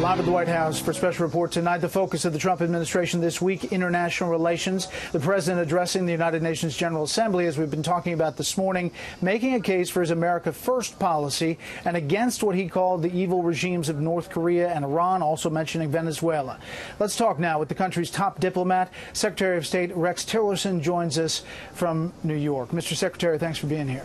Live at the White House for special report tonight. The focus of the Trump administration this week, international relations. The president addressing the United Nations General Assembly, as we've been talking about this morning, making a case for his America First policy and against what he called the evil regimes of North Korea and Iran, also mentioning Venezuela. Let's talk now with the country's top diplomat. Secretary of State Rex Tillerson joins us from New York. Mr. Secretary, thanks for being here.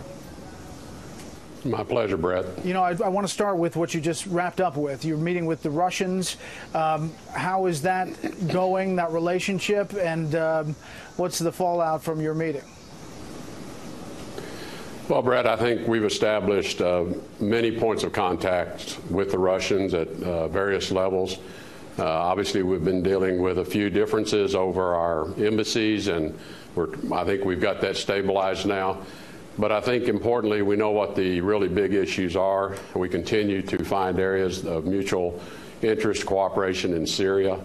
My pleasure, Brett. You know, I want to start with what you just wrapped up with. You're meeting with the Russians. How is that going, that relationship, and what's the fallout from your meeting? Well, Brett, I think we've established many points of contact with the Russians at various levels. Obviously, we've been dealing with a few differences over our embassies, and I think we've got that stabilized now. But I think, importantly, we know what the really big issues are. We continue to find areas of mutual interest, cooperation in Syria.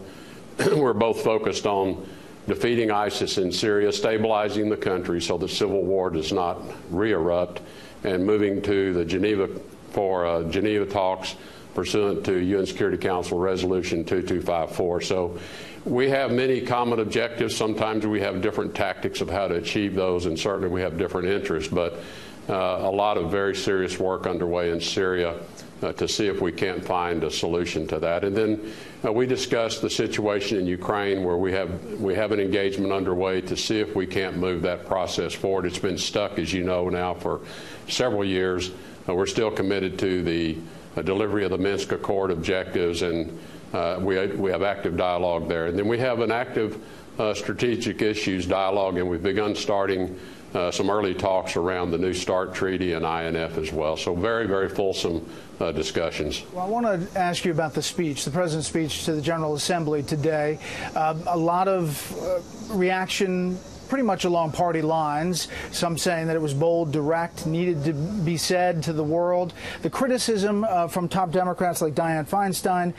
We're both focused on defeating ISIS in Syria, stabilizing the country so the civil war does not re-erupt, and moving to the Geneva talks pursuant to UN Security Council Resolution 2254. So we have many common objectives. Sometimes we have different tactics of how to achieve those, and certainly we have different interests. But a lot of very serious work underway in Syria to see if we can't find a solution to that. And then we discussed the situation in Ukraine, where we have an engagement underway to see if we can't move that process forward. It's been stuck, as you know, now for several years. We're still committed to the delivery of the Minsk Accord objectives, and we have active dialogue there. And then we have an active strategic issues dialogue, and we've begun starting some early talks around the New START treaty and INF as well. So very, very fulsome discussions. Well, I want to ask you about the speech, the president's speech to the General Assembly today. A lot of reaction pretty much along party lines, some saying that it was bold, direct, needed to be said to the world. The criticism from top Democrats like Dianne Feinstein,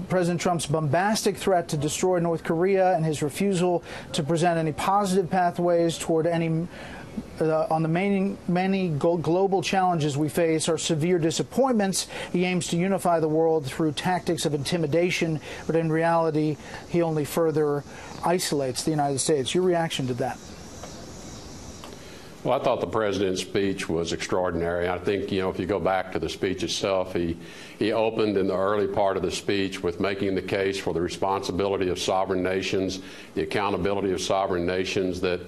President Trump's bombastic threat to destroy North Korea and his refusal to present any positive pathways toward any on the many global challenges we face are severe disappointments. He aims to unify the world through tactics of intimidation, but in reality, he only further isolates the United States. Your reaction to that? Well, I thought the president's speech was extraordinary. I think, you know, if you go back to the speech itself, he opened in the early part of the speech with making the case for the responsibility of sovereign nations, the accountability of sovereign nations, that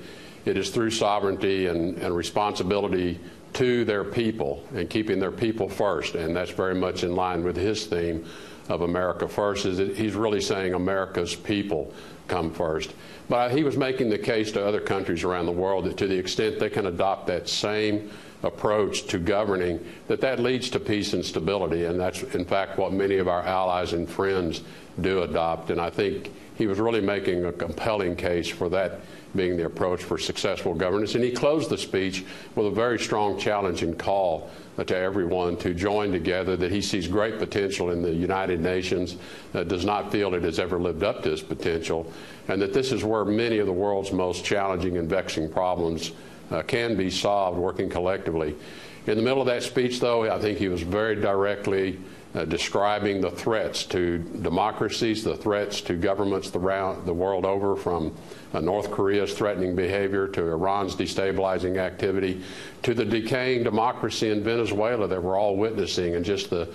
it is through sovereignty and responsibility to their people and keeping their people first. And that's very much in line with his theme of America First. He's really saying America's people come first. But he was making the case to other countries around the world that to the extent they can adopt that same approach to governing, that leads to peace and stability. And that's, in fact, what many of our allies and friends do adopt. And I think he was really making a compelling case for that being the approach for successful governance. And he closed the speech with a very strong challenge and call to everyone to join together, that he sees great potential in the United Nations, does not feel it has ever lived up to its potential, and that this is where many of the world's most challenging and vexing problems can be solved working collectively. In the middle of that speech, though, I think he was very directly describing the threats to democracies, the threats to governments around the world over, from North Korea's threatening behavior to Iran's destabilizing activity to the decaying democracy in Venezuela that we're all witnessing, and just the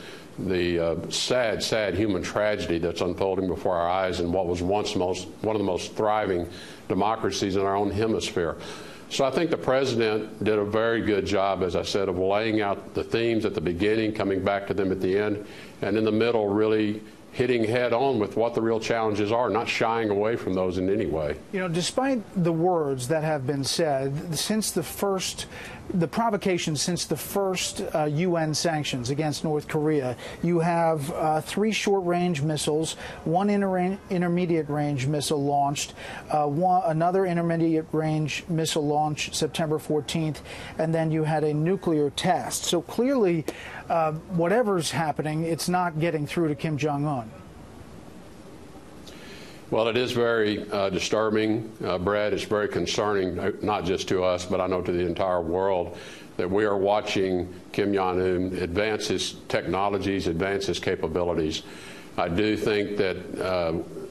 sad, sad human tragedy that's unfolding before our eyes in what was once one of the most thriving democracies in our own hemisphere. So I think the president did a very good job, as I said, of laying out the themes at the beginning, coming back to them at the end, and in the middle really hitting head on with what the real challenges are, not shying away from those in any way. You know, despite the words that have been said, since the provocation since the first UN sanctions against North Korea, you have 3 short-range missiles, 1 intermediate-range missile launched, another intermediate-range missile launched September 14th, and then you had a nuclear test. So clearly, whatever's happening, it's not getting through to Kim Jong-un. Well, it is very disturbing, Brad. It's very concerning, not just to us, but I know to the entire world, that we are watching Kim Jong-un advance his technologies, advance his capabilities. I do think that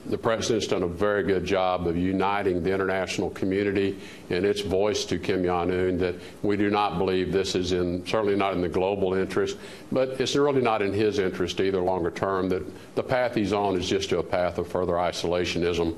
the President's done a very good job of uniting the international community in its voice to Kim Jong-un, that we do not believe this is certainly not in the global interest, but it's really not in his interest either longer term, that the path he's on is just to a path of further isolationism.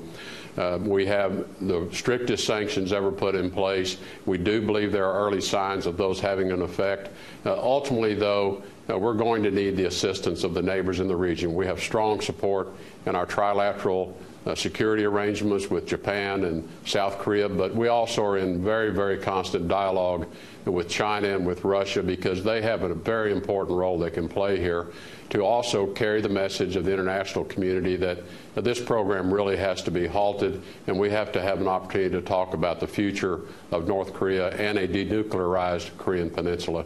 We have the strictest sanctions ever put in place. We do believe there are early signs of those having an effect. Ultimately, though, we're going to need the assistance of the neighbors in the region. We have strong support in our trilateral security arrangements with Japan and South Korea, but we also are in very, very constant dialogue with China and with Russia, because they have a very important role they can play here to also carry the message of the international community that this program really has to be halted, and we have to have an opportunity to talk about the future of North Korea and a denuclearized Korean peninsula.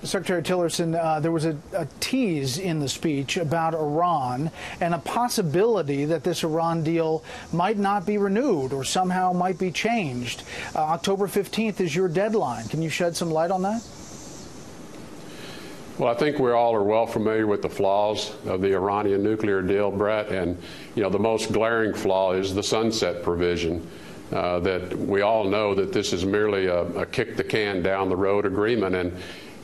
Secretary Tillerson, there was a tease in the speech about Iran and a possibility that this Iran deal might not be renewed or somehow might be changed. October 15th is your deadline. Can you shed some light on that? Well, I think we all are well familiar with the flaws of the Iranian nuclear deal, Brett, and the most glaring flaw is the sunset provision. That we all know that this is merely a kick the can down the road agreement,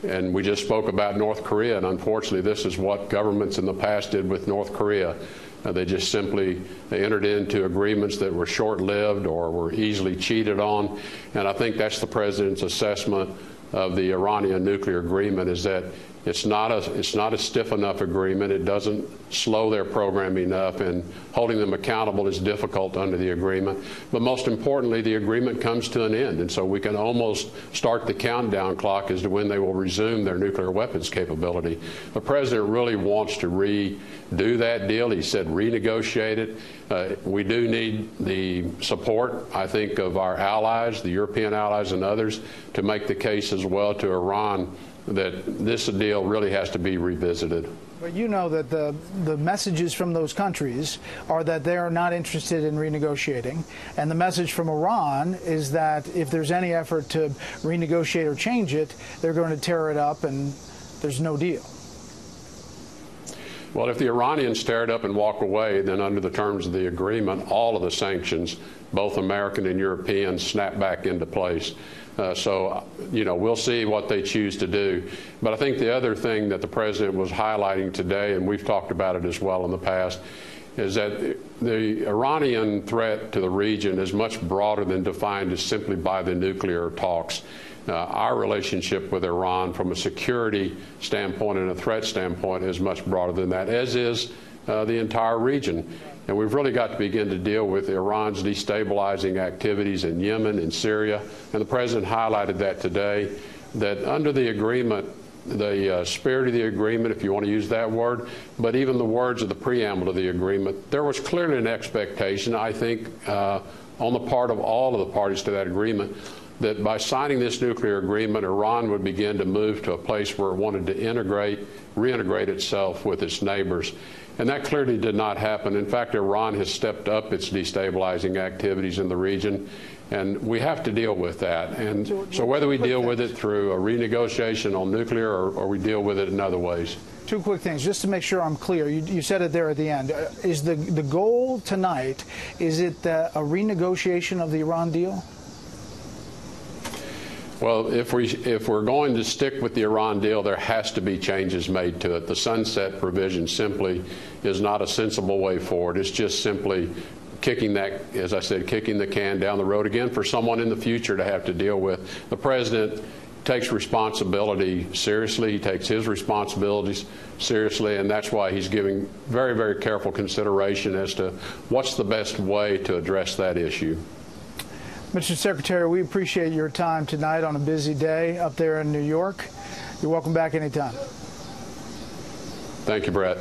and we just spoke about North Korea, and unfortunately this is what governments in the past did with North Korea. They just simply entered into agreements that were short-lived or were easily cheated on, and I think that's the President's assessment of the Iranian nuclear agreement, is that it's not a stiff enough agreement. It doesn't slow their program enough, and holding them accountable is difficult under the agreement. But most importantly, the agreement comes to an end, and so we can almost start the countdown clock as to when they will resume their nuclear weapons capability. The President really wants to redo that deal. He said renegotiate it. We do need the support, I think, of our allies, the European allies and others, to make the case as well to Iran that this deal really has to be revisited. But you know that the messages from those countries are that they are not interested in renegotiating. And the message from Iran is that if there's any effort to renegotiate or change it, they're going to tear it up and there's no deal. Well, if the Iranians tear it up and walk away, then under the terms of the agreement, all of the sanctions, both American and European, snap back into place. So, we'll see what they choose to do. But I think the other thing that the President was highlighting today, and we've talked about it as well in the past, is that the Iranian threat to the region is much broader than defined as simply by the nuclear talks. Our relationship with Iran from a security standpoint and a threat standpoint is much broader than that, as is the entire region. And we've really got to begin to deal with Iran's destabilizing activities in Yemen and Syria. And the President highlighted that today, that under the agreement, the spirit of the agreement, if you want to use that word, but even the words of the preamble to the agreement, there was clearly an expectation, I think, on the part of all of the parties to that agreement, that by signing this nuclear agreement, Iran would begin to move to a place where it wanted to reintegrate itself with its neighbors. And that clearly did not happen. In fact, Iran has stepped up its destabilizing activities in the region, and we have to deal with that. And so whether we deal with it through a renegotiation on nuclear or we deal with it in other ways. Two quick things, just to make sure I'm clear. You said it there at the end. Is the goal tonight, is it a renegotiation of the Iran deal? Well, if we're going to stick with the Iran deal, there has to be changes made to it. The sunset provision simply is not a sensible way forward. It's just simply kicking that, as I said, kicking the can down the road again for someone in the future to have to deal with. The President takes responsibility seriously. He takes his responsibilities seriously, and that's why he's giving very, very careful consideration as to what's the best way to address that issue. Mr. Secretary, we appreciate your time tonight on a busy day up there in New York. You're welcome back anytime. Thank you, Brett.